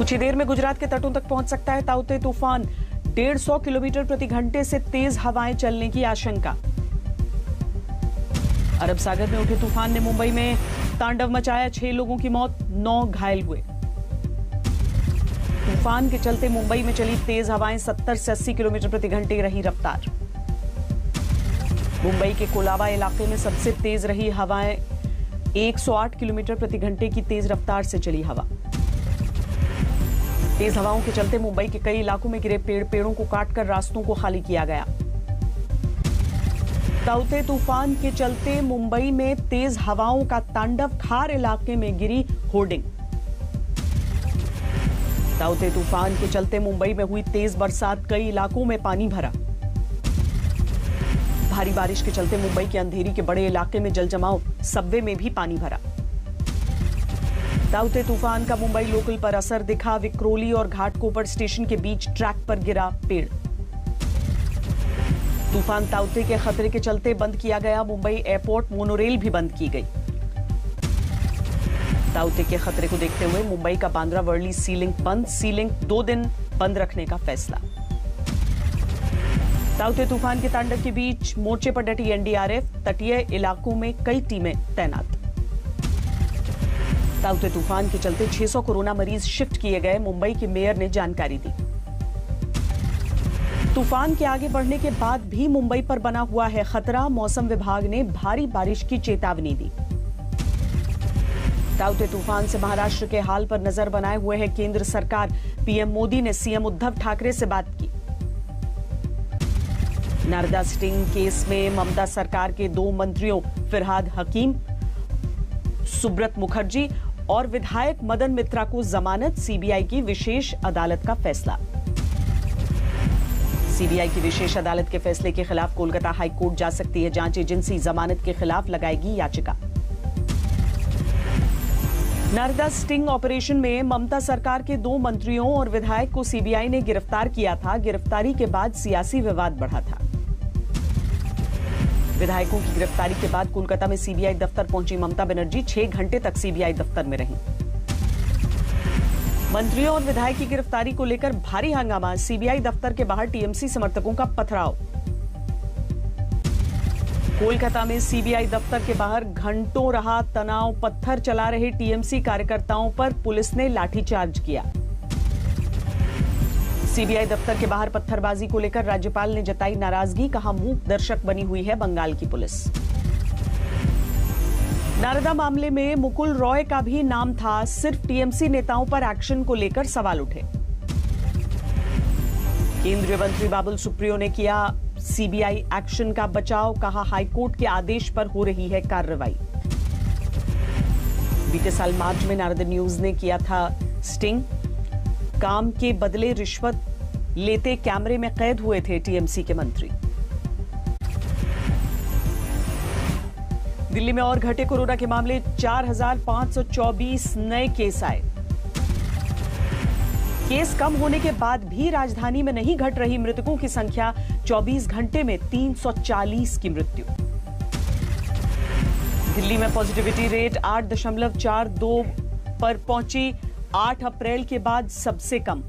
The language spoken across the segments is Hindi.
कुछ ही देर में गुजरात के तटों तक पहुंच सकता है ताउते तूफान। 150 किलोमीटर प्रति घंटे से तेज हवाएं चलने की आशंका। अरब सागर में उठे तूफान ने मुंबई में तांडव मचाया। 6 लोगों की मौत, 9 घायल हुए। तूफान के चलते मुंबई में चली तेज हवाएं 70 से 80 किलोमीटर प्रति घंटे रही रफ्तार। मुंबई के कोलाबा इलाके में सबसे तेज रही हवाएं 108 किलोमीटर प्रति घंटे की तेज रफ्तार से चली हवा। तेज हवाओं के चलते मुंबई के कई इलाकों में गिरे पेड़ों को काटकर रास्तों को खाली किया गया। ताउते तूफान के चलते मुंबई में तेज हवाओं का तांडव। खार इलाके में गिरी होर्डिंग। ताउते तूफान के चलते मुंबई में हुई तेज बरसात, कई इलाकों में पानी भरा। भारी बारिश के चलते मुंबई के अंधेरी के बड़े इलाके में जल जमाव, सबवे में भी पानी भरा। ताउते तूफान का मुंबई लोकल पर असर दिखा। विक्रोली और घाटकोपर स्टेशन के बीच ट्रैक पर गिरा पेड़। तूफान ताउते के खतरे के चलते बंद किया गया मुंबई एयरपोर्ट, मोनोरेल भी बंद की गई। ताउते के खतरे को देखते हुए मुंबई का बांद्रा वर्ली सी लिंक बंद। सी लिंक 2 दिन बंद रखने का फैसला। ताउते तूफान के तांडव के बीच मोर्चे पर डटी एनडीआरएफ। तटीय इलाकों में कई टीमें तैनात। ताउते तूफान के चलते 600 कोरोना मरीज शिफ्ट किए गए, मुंबई के मेयर ने जानकारी दी। तूफान के आगे बढ़ने के बाद भी मुंबई पर बना हुआ है खतरा। मौसम विभाग ने भारी बारिश की चेतावनी दी। ताउते तूफान से महाराष्ट्र के हाल पर नजर बनाए हुए है केंद्र सरकार। पीएम मोदी ने सीएम उद्धव ठाकरे से बात की। नारदा स्टिंग केस में ममता सरकार के 2 मंत्रियों फिरहाद हकीम, सुब्रत मुखर्जी और विधायक मदन मित्रा को जमानत। सीबीआई की विशेष अदालत का फैसला। सीबीआई की विशेष अदालत के फैसले के खिलाफ कोलकाता हाईकोर्ट जा सकती है जांच एजेंसी। जमानत के खिलाफ लगाएगी याचिका। नारदा स्टिंग ऑपरेशन में ममता सरकार के 2 मंत्रियों और विधायक को सीबीआई ने गिरफ्तार किया था। गिरफ्तारी के बाद सियासी विवाद बढ़ा था। विधायकों की गिरफ्तारी के बाद कोलकाता में सीबीआई दफ्तर पहुंची ममता बनर्जी। 6 घंटे तक सीबीआई दफ्तर में रहीं। मंत्रियों और विधायक की गिरफ्तारी को लेकर भारी हंगामा। सीबीआई दफ्तर के बाहर टीएमसी समर्थकों का पथराव। कोलकाता में सीबीआई दफ्तर के बाहर घंटों रहा तनाव। पत्थर चला रहे टीएमसी कार्यकर्ताओं पर पुलिस ने लाठीचार्ज किया। सीबीआई दफ्तर के बाहर पत्थरबाजी को लेकर राज्यपाल ने जताई नाराजगी। कहा मूक दर्शक बनी हुई है बंगाल की पुलिस। नारदा मामले में मुकुल रॉय का भी नाम था। सिर्फ टीएमसी नेताओं पर एक्शन को लेकर सवाल उठे। केंद्रीय मंत्री बाबुल सुप्रियो ने किया सीबीआई एक्शन का बचाव। कहा हाईकोर्ट के आदेश पर हो रही है कार्रवाई। बीते साल मार्च में नारदा न्यूज ने किया था स्टिंग। काम के बदले रिश्वत लेते कैमरे में कैद हुए थे टीएमसी के मंत्री। दिल्ली में और घटे कोरोना के मामले। 4524 नए केस आए। केस कम होने के बाद भी राजधानी में नहीं घट रही मृतकों की संख्या। 24 घंटे में 340 की मृत्यु। दिल्ली में पॉजिटिविटी रेट 8.42 पर पहुंची। 8 अप्रैल के बाद सबसे कम।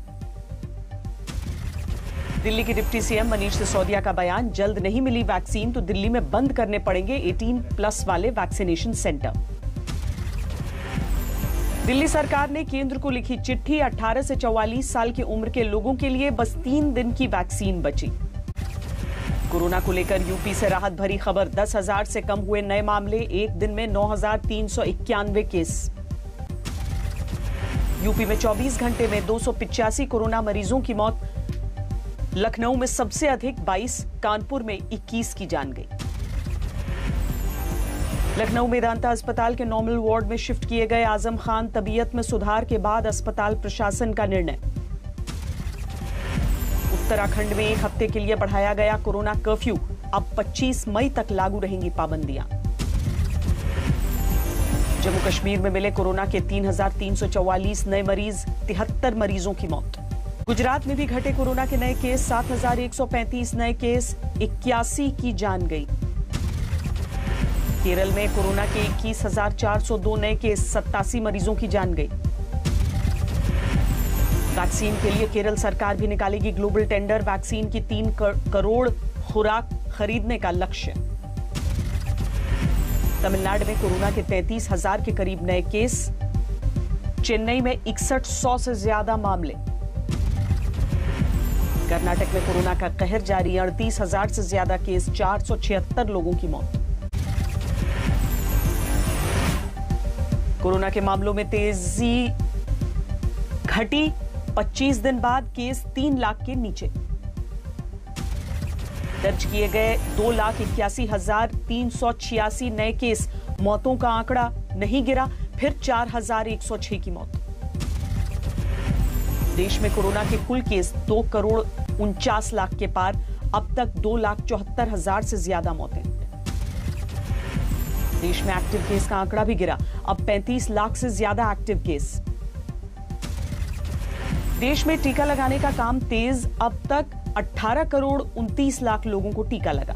दिल्ली के डिप्टी सीएम मनीष सिसोदिया का बयान, जल्द नहीं मिली वैक्सीन तो दिल्ली में बंद करने पड़ेंगे 18+ वाले वैक्सीनेशन सेंटर। दिल्ली सरकार ने केंद्र को लिखी चिट्ठी। 18 से 44 साल की उम्र के लोगों के लिए बस 3 दिन की वैक्सीन बची। कोरोना को लेकर यूपी से राहत भरी खबर। 10,000 से कम हुए नए मामले। एक दिन में 9,391 केस। यूपी में 24 घंटे में 285 कोरोना मरीजों की मौत। लखनऊ में सबसे अधिक 22, कानपुर में 21 की जान गई। लखनऊ मेदांता अस्पताल के नॉर्मल वार्ड में शिफ्ट किए गए आजम खान। तबीयत में सुधार के बाद अस्पताल प्रशासन का निर्णय। उत्तराखंड में 1 हफ्ते के लिए बढ़ाया गया कोरोना कर्फ्यू। अब 25 मई तक लागू रहेंगी पाबंदियां। जम्मू कश्मीर में मिले कोरोना के 3,344 नए मरीज। 73 मरीजों की मौत। गुजरात में भी घटे कोरोना के नए केस। 7,135 नए केस। 81 की जान गई। केरल में कोरोना के 21,402 नए केस। 87 मरीजों की जान गई। वैक्सीन के लिए केरल सरकार भी निकालेगी ग्लोबल टेंडर। वैक्सीन की 3 करोड़ खुराक खरीदने का लक्ष्य। तमिलनाडु में कोरोना के 33,000 के करीब नए केस। चेन्नई में 6100 से ज्यादा मामले। कर्नाटक में कोरोना का कहर जारी। 38,000 से ज्यादा केस, 476 लोगों की मौत। कोरोना के मामलों में तेजी घटी। 25 दिन बाद केस 3 लाख के नीचे। दर्ज किए गए 2,81,386 नए केस। मौतों का आंकड़ा नहीं गिरा, फिर 4,106 की मौत। देश में कोरोना के कुल केस 2 करोड़ 49 लाख के पार। अब तक 2,74,000 से ज्यादा मौतें। देश में एक्टिव केस का आंकड़ा भी गिरा। अब 35 लाख से ज्यादा एक्टिव केस। देश में टीका लगाने का काम तेज। अब तक 18 करोड़ 29 लाख लोगों को टीका लगा।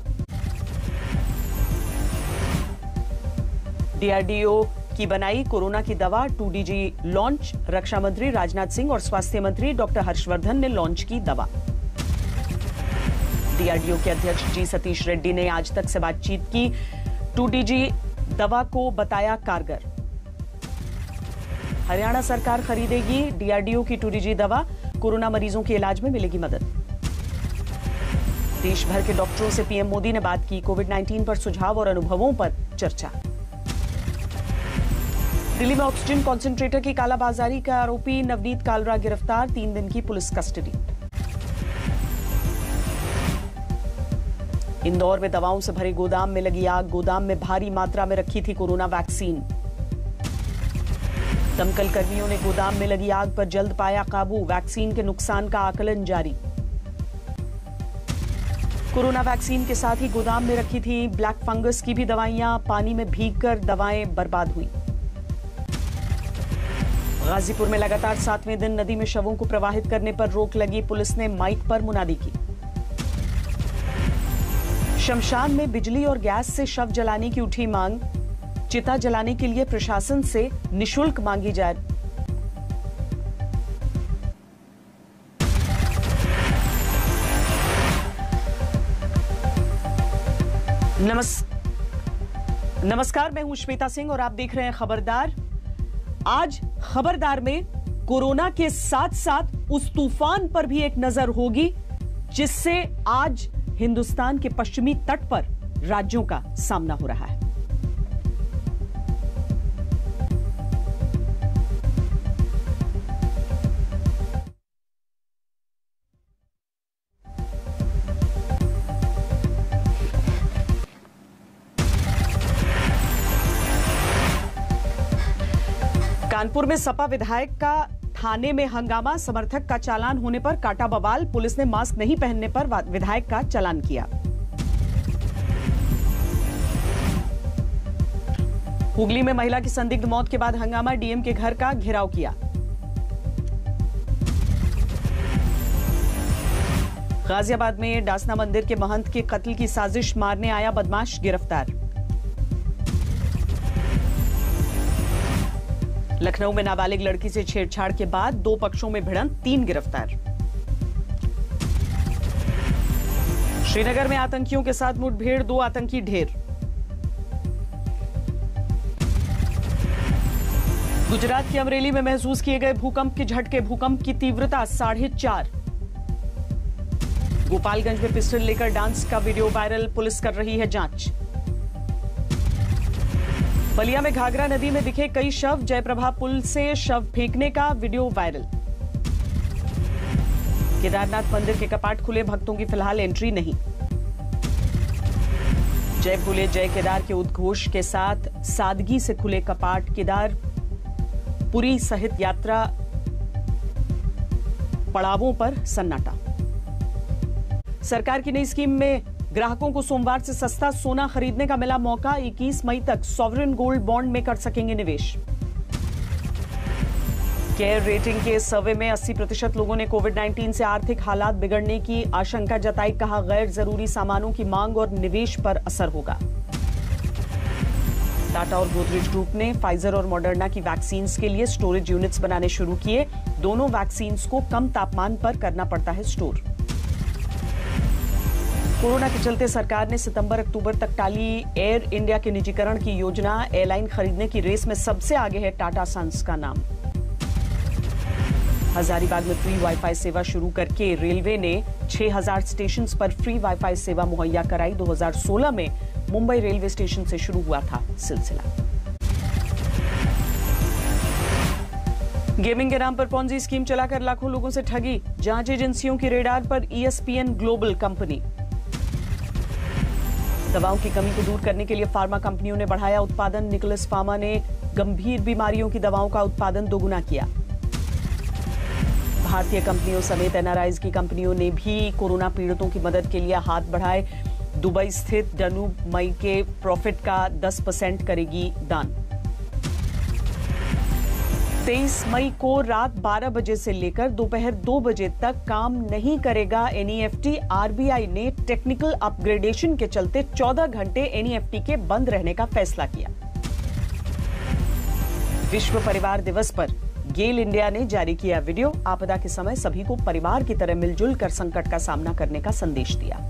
डीआरडीओ की बनाई कोरोना की दवा 2DG लॉन्च। रक्षा मंत्री राजनाथ सिंह और स्वास्थ्य मंत्री डॉक्टर हर्षवर्धन ने लॉन्च की दवा। डीआरडीओ के अध्यक्ष जी सतीश रेड्डी ने आज तक से बातचीत की। 2DG दवा को बताया कारगर। हरियाणा सरकार खरीदेगी डीआरडीओ की 2DG दवा। कोरोना मरीजों के इलाज में मिलेगी मदद। देश भर के डॉक्टरों से पीएम मोदी ने बात की। कोविड-19 पर सुझाव और अनुभवों पर चर्चा। दिल्ली में ऑक्सीजन कॉन्सेंट्रेटर की कालाबाजारी का आरोपी नवनीत कालरा गिरफ्तार। 3 दिन की पुलिस कस्टडी। इंदौर में दवाओं से भरे गोदाम में लगी आग। गोदाम में भारी मात्रा में रखी थी कोरोना वैक्सीन। दमकल कर्मियों ने गोदाम में लगी आग पर जल्द पाया काबू। वैक्सीन के नुकसान का आकलन जारी। कोरोना वैक्सीन के साथ ही गोदाम में रखी थी ब्लैक फंगस की भी दवाइयां। पानी में भीगकर दवाएं बर्बाद हुई। गाजीपुर में लगातार 7वें दिन नदी में शवों को प्रवाहित करने पर रोक लगी। पुलिस ने माइक पर मुनादी की। शमशान में बिजली और गैस से शव जलाने की उठी मांग। चिता जलाने के लिए प्रशासन से निशुल्क मांगी जा रही। नमस्कार, मैं हूं श्वेता सिंह और आप देख रहे हैं खबरदार। आज खबरदार में कोरोना के साथ साथ उस तूफान पर भी एक नजर होगी जिससे आज हिंदुस्तान के पश्चिमी तट पर राज्यों का सामना हो रहा है। कानपुर में सपा विधायक का थाने में हंगामा। समर्थक का चालान होने पर काटा बवाल। पुलिस ने मास्क नहीं पहनने पर विधायक का चालान किया। हुगली में महिला की संदिग्ध मौत के बाद हंगामा। डीएम के घर का घेराव किया। गाजियाबाद में डासना मंदिर के महंत के कत्ल की साजिश मारने आया बदमाश गिरफ्तार। लखनऊ में नाबालिग लड़की से छेड़छाड़ के बाद 2 पक्षों में भिड़ंत, 3 गिरफ्तार। श्रीनगर में आतंकियों के साथ मुठभेड़, 2 आतंकी ढेर। गुजरात के अमरेली में महसूस किए गए भूकंप के झटके। भूकंप की तीव्रता 4.5। गोपालगंज में पिस्टल लेकर डांस का वीडियो वायरल। पुलिस कर रही है जांच। बलिया में घाघरा नदी में दिखे कई शव। जयप्रभा पुल से शव फेंकने का वीडियो वायरल। केदारनाथ मंदिर के कपाट खुले। भक्तों की फिलहाल एंट्री नहीं। जय भोले जय केदार के उद्घोष के साथ सादगी से खुले कपाट। केदार पुरी सहित यात्रा पड़ावों पर सन्नाटा। सरकार की नई स्कीम में ग्राहकों को सोमवार से सस्ता सोना खरीदने का मिला मौका। 21 मई तक सॉवरेन गोल्ड बॉन्ड में कर सकेंगे निवेश। केयर रेटिंग के सर्वे में 80% लोगों ने कोविड-19 से आर्थिक हालात बिगड़ने की आशंका जताई। कहा, गैर जरूरी सामानों की मांग और निवेश पर असर होगा। टाटा और गोदरेज ग्रुप ने फाइजर और मॉडर्ना की वैक्सीन्स के लिए स्टोरेज यूनिट्स बनाने शुरू किए। दोनों वैक्सीन को कम तापमान पर करना पड़ता है स्टोर। कोरोना के चलते सरकार ने सितंबर-अक्टूबर तक टाली एयर इंडिया के निजीकरण की योजना। एयरलाइन खरीदने की रेस में सबसे आगे है टाटा सन्स का नाम। हजारीबाग में फ्री वाईफाई सेवा शुरू करके रेलवे ने 6000 स्टेशन पर फ्री वाईफाई सेवा मुहैया कराई। 2016 में मुंबई रेलवे स्टेशन से शुरू हुआ था सिलसिला। गेमिंग के नाम पर पॉन्जी स्कीम चलाकर लाखों लोगों से ठगी। जांच एजेंसियों की रेडार पर ESPN ग्लोबल कंपनी। दवाओं की कमी को दूर करने के लिए फार्मा कंपनियों ने बढ़ाया उत्पादन। निकोलस फार्मा ने गंभीर बीमारियों की दवाओं का उत्पादन दोगुना किया। भारतीय कंपनियों समेत NRIs की कंपनियों ने भी कोरोना पीड़ितों की मदद के लिए हाथ बढ़ाए। दुबई स्थित डनूब मई के प्रॉफिट का 10% करेगी दान। 23 मई को रात 12 बजे से लेकर दोपहर 2 बजे तक काम नहीं करेगा NEFT। RBI ने टेक्निकल अपग्रेडेशन के चलते 14 घंटे NEFT के बंद रहने का फैसला किया। विश्व परिवार दिवस पर गेल इंडिया ने जारी किया वीडियो। आपदा के समय सभी को परिवार की तरह मिलजुल कर संकट का सामना करने का संदेश दिया।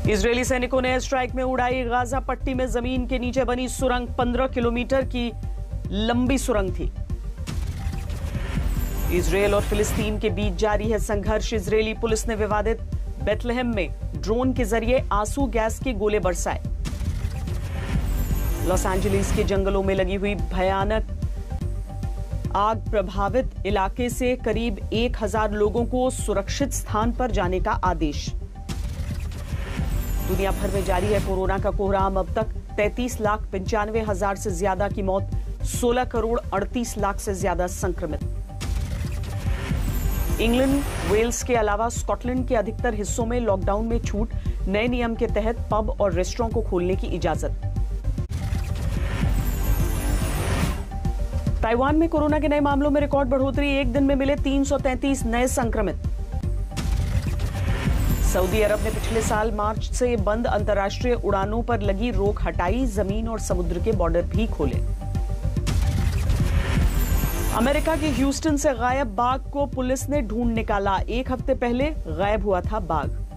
इजरायली सैनिकों ने एयर स्ट्राइक में उड़ाई गाजा पट्टी में जमीन के नीचे बनी सुरंग। 15 किलोमीटर की लंबी सुरंग थी। इजरायल और फिलिस्तीन के बीच जारी है संघर्ष। इजरायली पुलिस ने विवादित बेथलेहम में ड्रोन के जरिए आंसू गैस के गोले बरसाए। लॉस एंजलिस के जंगलों में लगी हुई भयानक आग प्रभावित इलाके से करीब 1000 लोगों को सुरक्षित स्थान पर जाने का आदेश। दुनिया भर में जारी है कोरोना का कोहराम। अब तक 33,95,000 से ज्यादा की मौत, 16 करोड़ 38 लाख से ज्यादा संक्रमित। इंग्लैंड, वेल्स के अलावा स्कॉटलैंड के अधिकतर हिस्सों में लॉकडाउन में छूट। नए नियम के तहत पब और रेस्टोरेंट को खोलने की इजाजत। ताइवान में कोरोना के नए मामलों में रिकॉर्ड बढ़ोतरी। एक दिन में मिले 333 नए संक्रमित। सऊदी अरब ने पिछले साल मार्च से बंद अंतर्राष्ट्रीय उड़ानों पर लगी रोक हटाई। जमीन और समुद्र के बॉर्डर भी खोले। अमेरिका के ह्यूस्टन से गायब बाघ को पुलिस ने ढूंढ निकाला। एक हफ्ते पहले गायब हुआ था बाघ।